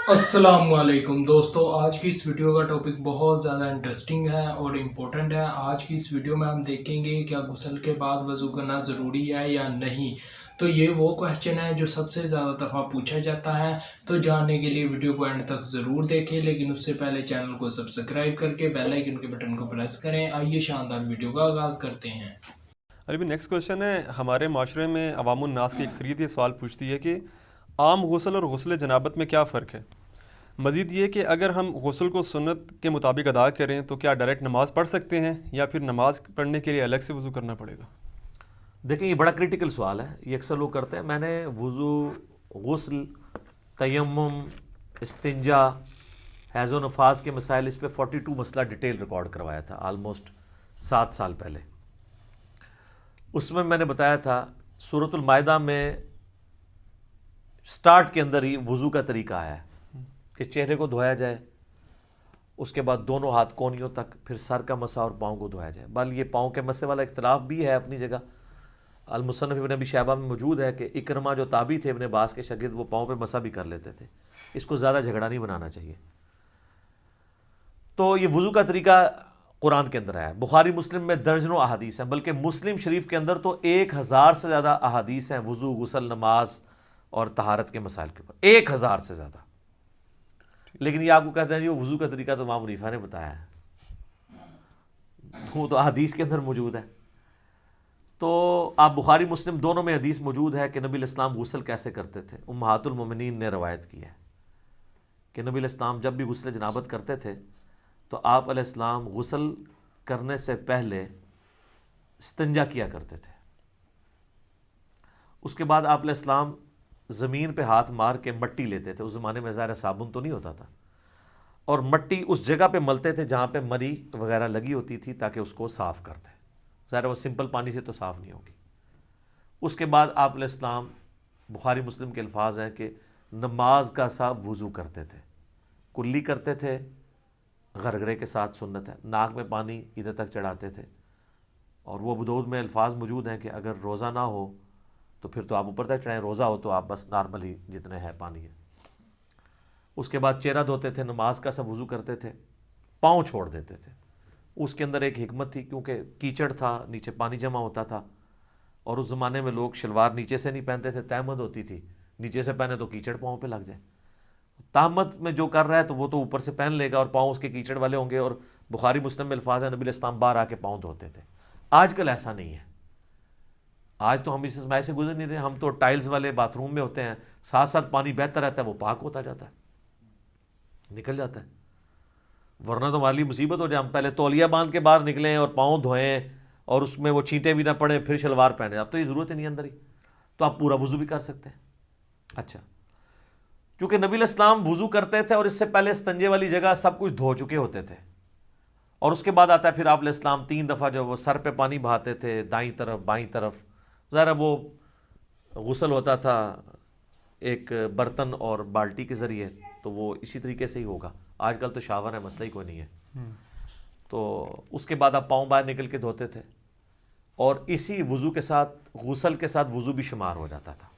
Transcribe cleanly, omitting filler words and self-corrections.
السلام علیکم دوستو، آج کی اس ویڈیو کا ٹاپک بہت زیادہ انٹرسٹنگ ہے اور امپورٹنٹ ہے۔ آج کی اس ویڈیو میں ہم دیکھیں گے کیا غسل کے بعد وضو کرنا ضروری ہے یا نہیں۔ تو یہ وہ کوشچن ہے جو سب سے زیادہ دفعہ پوچھا جاتا ہے، تو جاننے کے لیے ویڈیو کو اینڈ تک ضرور دیکھیں، لیکن اس سے پہلے چینل کو سبسکرائب کر کے بیل آئیکن کے بٹن کو پریس کریں۔ آئیے شاندار ویڈیو کا آغاز کرتے ہیں۔ ابھی نیکسٹ کوشچن ہے، ہمارے معاشرے میں عوام الناس کی اکثریت یہ سوال پوچھتی ہے کہ عام غسل اور غسل جنابت میں کیا فرق ہے؟ مزید یہ کہ اگر ہم غسل کو سنت کے مطابق ادا کریں تو کیا ڈائریکٹ نماز پڑھ سکتے ہیں یا پھر نماز پڑھنے کے لیے الگ سے وضو کرنا پڑے گا؟ دیکھیں، یہ بڑا کریٹیکل سوال ہے، یہ اکثر لوگ کرتے ہیں۔ میں نے وضو، غسل، تیمم، استنجا، حیض و نفاس کے مسائل، اس پہ 42 مسئلہ ڈیٹیل ریکارڈ کروایا تھا آلموسٹ 7 سال پہلے۔ اس میں نے بتایا تھا سورۃ المائدہ میں سٹارٹ کے اندر ہی وضو کا طریقہ آیا ہے کہ چہرے کو دھویا جائے، اس کے بعد دونوں ہاتھ کونیوں تک، پھر سر کا مسح اور پاؤں کو دھویا جائے۔ بل یہ پاؤں کے مسح والا اختلاف بھی ہے اپنی جگہ، المصنف ابن ابی شیبہ میں موجود ہے کہ اکرمہ جو تابعی تھے ابن عباس کے شاگرد، وہ پاؤں پہ مسح بھی کر لیتے تھے۔ اس کو زیادہ جھگڑا نہیں بنانا چاہیے۔ تو یہ وضو کا طریقہ قرآن کے اندر ہے، بخاری مسلم میں درجنوں احادیث ہیں، بلکہ مسلم شریف کے اندر تو 1000 سے زیادہ احادیث ہیں وضو، غسل، نماز اور طہارت کے مسائل کے اوپر، 1000 سے زیادہ۔ لیکن یہ آپ کو کہتے ہیں یہ وضو کا طریقہ تو امام حنیفہ نے بتایا ہے، تو احادیث کے اندر موجود ہے۔ تو آپ بخاری مسلم دونوں میں حدیث موجود ہے کہ نبی علیہ السلام غسل کیسے کرتے تھے۔ امہات المومنین نے روایت کی ہے کہ نبی علیہ السلام جب بھی غسل جنابت کرتے تھے تو آپ علیہ السلام غسل کرنے سے پہلے استنجا کیا کرتے تھے۔ اس کے بعد آپ علیہ السلام زمین پہ ہاتھ مار کے مٹی لیتے تھے، اس زمانے میں ظاہر صابن تو نہیں ہوتا تھا، اور مٹی اس جگہ پہ ملتے تھے جہاں پہ مری وغیرہ لگی ہوتی تھی تاکہ اس کو صاف کر دیں۔ ظاہر وہ سمپل پانی سے تو صاف نہیں ہوگی۔ اس کے بعد آپ علیہ السلام، بخاری مسلم کے الفاظ ہیں کہ نماز کا سا وضو کرتے تھے، کلی کرتے تھے، غرغرے کے ساتھ سنت ہے، ناک میں پانی ادھر تک چڑھاتے تھے، اور وہ ابو داؤد میں الفاظ موجود ہیں کہ اگر روزہ نہ ہو تو پھر تو آپ اوپر تک چڑھائیں، روزہ ہو تو آپ بس نارمل ہی جتنے ہے پانی ہے۔ اس کے بعد چہرہ دھوتے تھے، نماز کا سا وضو کرتے تھے، پاؤں چھوڑ دیتے تھے۔ اس کے اندر ایک حکمت تھی، کیونکہ کیچڑ تھا، نیچے پانی جمع ہوتا تھا، اور اس زمانے میں لوگ شلوار نیچے سے نہیں پہنتے تھے، تہمت ہوتی تھی، نیچے سے پہنے تو کیچڑ پاؤں پہ لگ جائے۔ تہمت میں جو کر رہا ہے تو وہ تو اوپر سے پہن لے گا اور پاؤں اس کے کیچڑ والے ہوں گے، اور بخاری مسلم میں الفاظ ہیں نبی علیہ السلام باہر آ کے پاؤں دھوتے تھے۔ آج کل ایسا نہیں ہے، آج تو ہم اس اسماعی سے گزر نہیں رہے، ہم تو ٹائلز والے باتھ روم میں ہوتے ہیں، ساتھ ساتھ پانی بہتا رہتا ہے، وہ پاک ہوتا جاتا ہے، نکل جاتا ہے۔ ورنہ تو ہمارے لیے مصیبت ہو جائے، ہم پہلے تولیہ باندھ کے باہر نکلیں اور پاؤں دھوئیں اور اس میں وہ چھینٹیں بھی نہ پڑیں، پھر شلوار پہنے۔ اب تو یہ ضرورت ہی نہیں اندر ہی، تو آپ پورا وضو بھی کر سکتے ہیں۔ اچھا، چونکہ نبی علیہ السلام وضو کرتے تھے اور اس سے پہلے استنجے والی جگہ سب کچھ دھو چکے ہوتے تھے، اور اس کے بعد آتا ہے پھر آپ علیہ السلام 3 دفعہ جو وہ سر پہ پانی بہاتے تھے، دائیں طرف بائیں طرف۔ ظاہر وہ غسل ہوتا تھا ایک برتن اور بالٹی کے ذریعے، تو وہ اسی طریقے سے ہی ہوگا۔ آج کل تو شاور ہے، مسئلہ ہی کوئی نہیں ہے۔ تو اس کے بعد آپ پاؤں باہر نکل کے دھوتے تھے، اور اسی وضو کے ساتھ، غسل کے ساتھ وضو بھی شمار ہو جاتا تھا۔